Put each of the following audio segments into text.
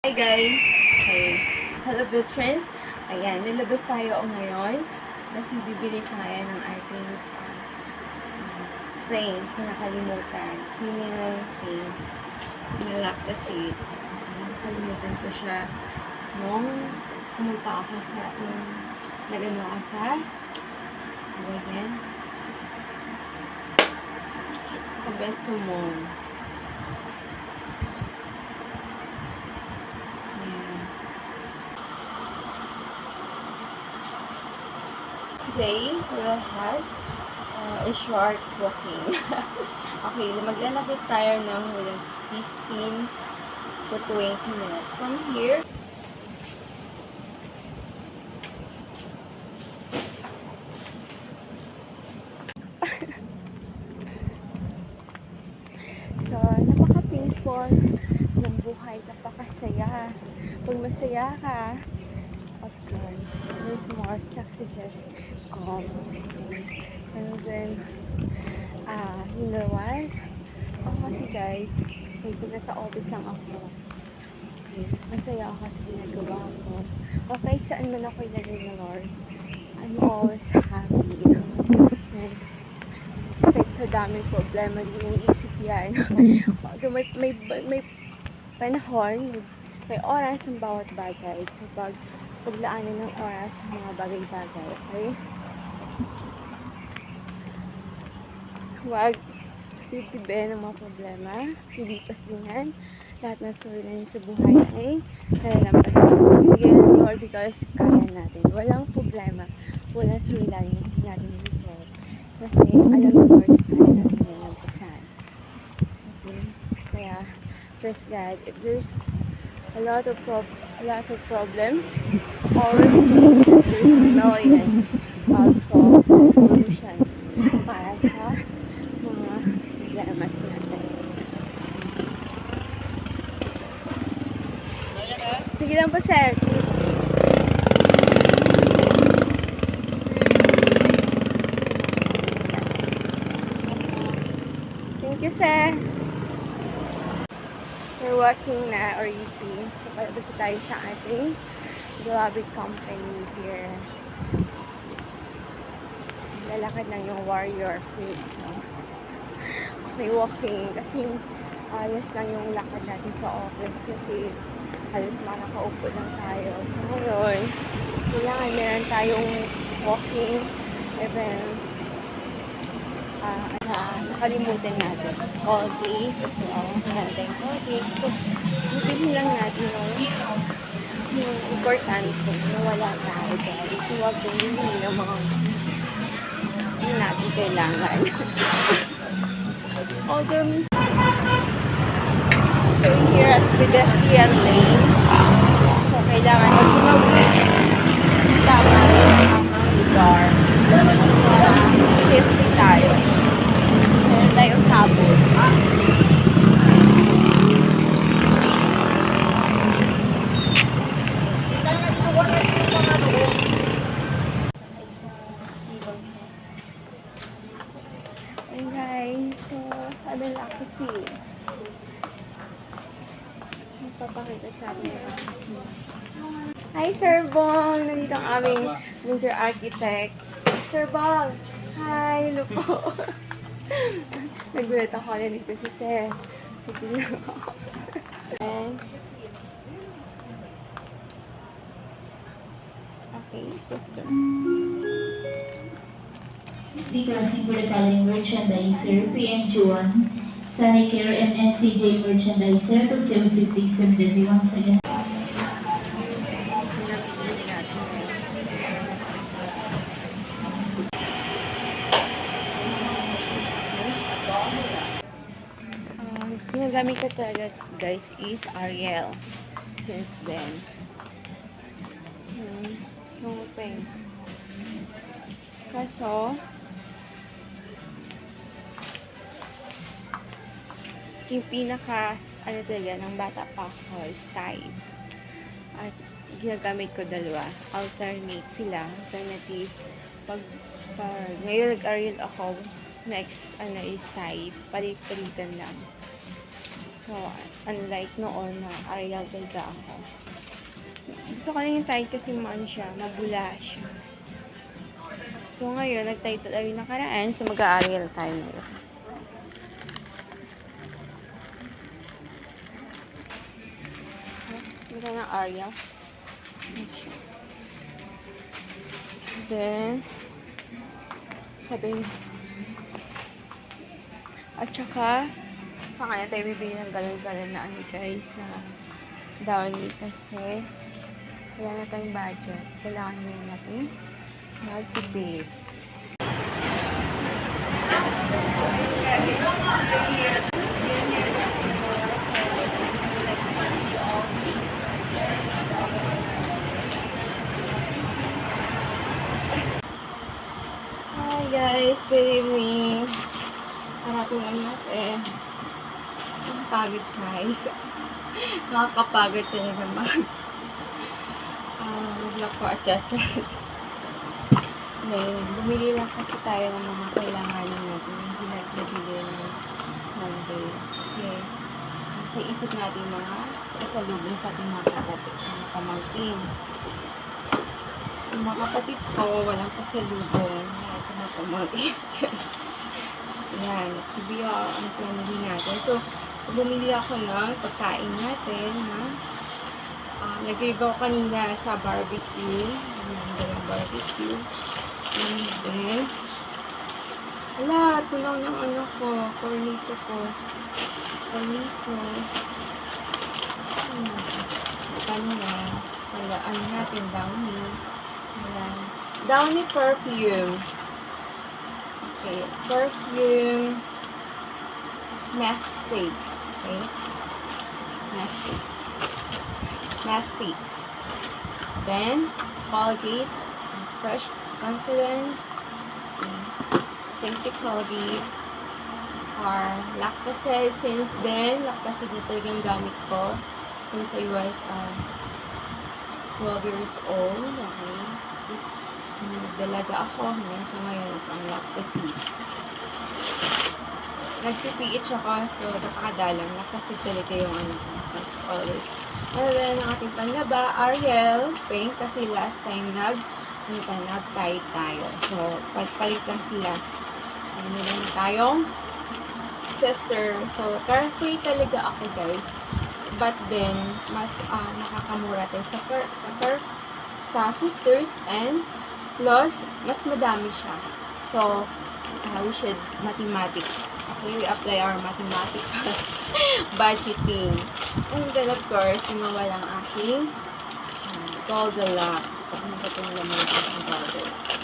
Hi guys! Okay. Hello friends! Ayan, nilabas tayo ngayon kasi bibili tayo ng ating things na nakalimutan. Cleaning things. Nalak kasi. Nakalimutan ko siya nung pumunta ako sa nagano ako sa ganyan. Besto Mall. Today, we'll have a short walking. Okay, maglalakad tayo ng within 15 to 20 minutes from here. So, napaka-peaceful ng buhay, napakasaya. Pag masaya ka, of course, there's more successes comes. And then, you know what? Ako kasi guys, kahit nasa office lang ako, okay, masaya ako sa ginagawa ko. O kahit saan man ako ilagay ng Lord, I'm always happy. And kahit sa daming problema, hindi naiisip yan. may panahon, may oras ang bawat bagay. So, paglaanan ng oras sa mga bagay-bagay, okay? Huwag titibe ng mga problema, lilipas din yan. Lahat ng suliranin sa buhay ay nalalampasan. Bigyan ng Lord because kaya natin. Walang problema, walang suliranin hindi natin resolve. Kasi alam ng Lord na kaya natin nalalampasan. Okay? Kaya, trust God. If there's a lot of problems, always think that there's millions of solutions para sa mga problemas natin. Sige lang po, sir. Thank you, sir. We're working na or eating. So, palabas tayo sa ating Global Company here. Lalakad lang yung warrior food. No? Okay, walking. Kasi alas lang yung lakad natin sa office. Kasi halos makakaupo lang tayo. So, ngayon, kailangan meron tayong walking event. Nakalimutan natin all day kasi natin all day. So, bibili lang natin yung importante na wala tayo guys. So, huwag kong bibili ng mga hindi natin kailangan. Although, so here at pedestrian lane, so kailangan mag-mawin tama yung lugar para safety tayo. Meron tayong habol. Hey guys, so sabi lang kasi magpapakita sa atin lang kasi. Hi Sir Bong! Nandito ang aming winter architect. Sir Bong! Hi! Hello po! Nagulat ako na dito si Sir. Tignan ako. And okay, sister. Because for the following merchandiser, PNG1, Sanicare, and NCJ merchandiser to serve please serve the once again. Ginagamit ko talaga guys is Ariel since then. Yung pen. Kaso yung pinaka ano talaga ng bata pa ako is Tide. At ginagamit ko dalawa. Alternate sila. Alternative. Pag ngayon nag-Ariel ako, next ano is Tide. Palit-palitan lang. So, unlike noon na Arial talaga ako. Gusto ko lang yung Tide kasi siya, mabula siya. So, ngayon, nag-Tide tayo nakaraan. So, mag-Arial tayo ngayon. So, ito ng Arial. Then, sabi at saka, sa kanya tayo bibili ng galon-galon na guys, na Downy kasi wala na tayong budget. Kailangan na natin magtipid. Hi guys, good evening. Parating lang natin. Ang pagod guys. Nakakapagod talaga mag-vlog ko at chachas. Then, bumili lang kasi tayo ng mga kailanganin natin. Hindi natin nabili ng Sunday. Kasi, sa isip natin mga kasalubong sa ating mga kapatid, mga pamangkin. Sa mga kapatid ko, walang kasalubong. Kaya sa mga pamangkin. Yan. Sabiyo ang planning natin. So, bumili ako ng pagkain natin na nag-review ako kanina sa barbecue. Ang barbecue. And then, wala, tulang ng ano ko, cornito ko. Cornito. Kanina, wala, ano natin, Downy. Wala. Downy perfume. Okay, perfume mastic. Okay? Mastic. Mastic. Then, Colgate, Fresh Confidence, Thank you Colgate, Lactacid. Since then, Lactacid na talagang gamit ko. Since I was 12 years old, okay? Nagdalaga ako hanggang sa ngayon is ang Lactacid. Nag-PH ako, so nakakadalang. Lactacid talaga yung ano ko, always. And then, ang ating panlaba, Ariel Pink, kasi last time nag-Tide tayo. So, palit lang sila. Ano lang tayong sister. So, carefree talaga ako, guys. But then, mas nakakamura tayo sa sisters, and plus, mas madami siya. So, we should mathematics. Okay, we apply our mathematical budgeting. And then, of course, mawalang aking Goldilocks. So, ano ba itong laman ng Goldilocks?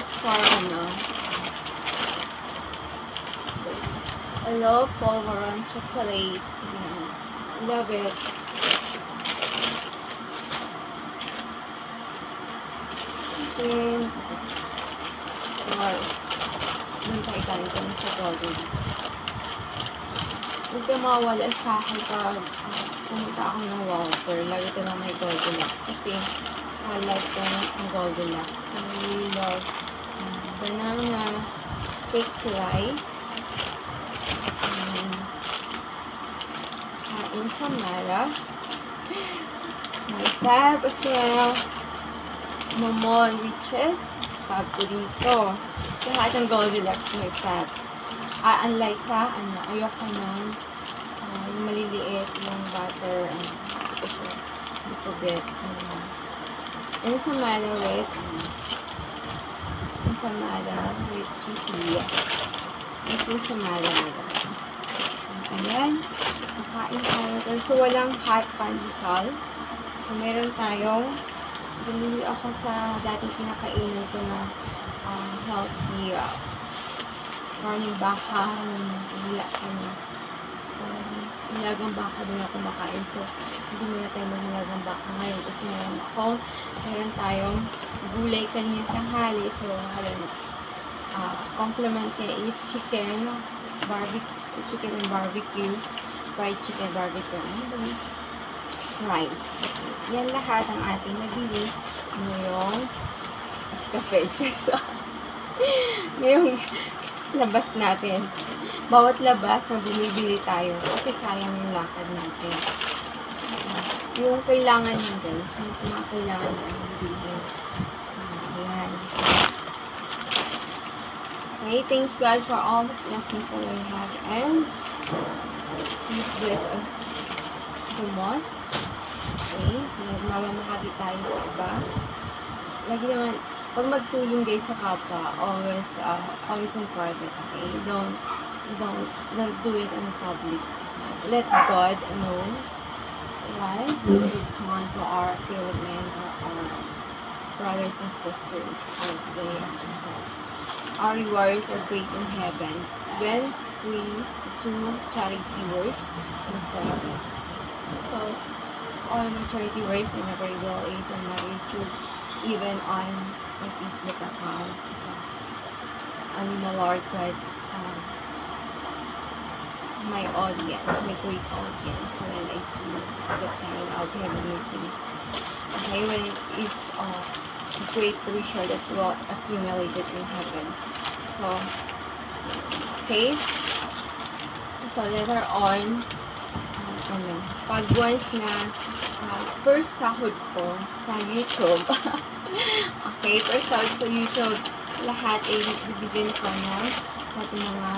It's for, I love Polvoron chocolate. Love it. And, of course, doon tayo galing sa Goldilocks. Huwag ka mawala sa akin pag pumunta ako ng Walter. Lagi ko lang may Goldilocks. Kasi, I like ang Goldilocks. I really love banana cake slice. Insamara. My fab as well. Momon riches. Fab ko dito. So, lahat ng Goldilocks may fab. Unlike sa, ayoko ng yung maliliit, yung butter, little bit. Insamara with cheesy. Insamara. So, ayan. Kakain tayo. So, walang hot pandesal. So, meron tayong bumili ako sa dating pinakainan ko na healthy morning baka, nilagang baka din ako makain. So, hindi muna tayo mag-nilagang baka ngayon kasi meron tayong gulay kanina tanghali. So, complement niya is chicken and barbecue, fried chicken barbecue, rice. Okay. Yan lahat ang ating nabili ngayong Escape. Ngayong labas natin. Bawat labas na bumibili tayo kasi sayang yung lakad natin. Yung kailangan nyo guys, yung mga kailangan nyo bilhin. So, ayan. So, okay, thanks God for all the blessings that we have and please bless us the most. Okay, so mamamahagi tayo sa iba. Lagi naman, pag magtulong guys sa kapwa, always in private, okay? Don't do it in public. Let God knows, right? We return to our fellow men or our brothers and sisters out there. So, our rewards are great in heaven when we do charity works in private. So, all my charity works I never will eat on my YouTube, even on my Facebook account, because only my Lord God, my audience, my great audience, when I do the kind of heavenly things. Okay, when it's great treasure that will accumulated in heaven. So, okay, so later on, pag once na first sahod ko sa YouTube, okay, first sahod sa YouTube, lahat ay bibigyan ko na pati mga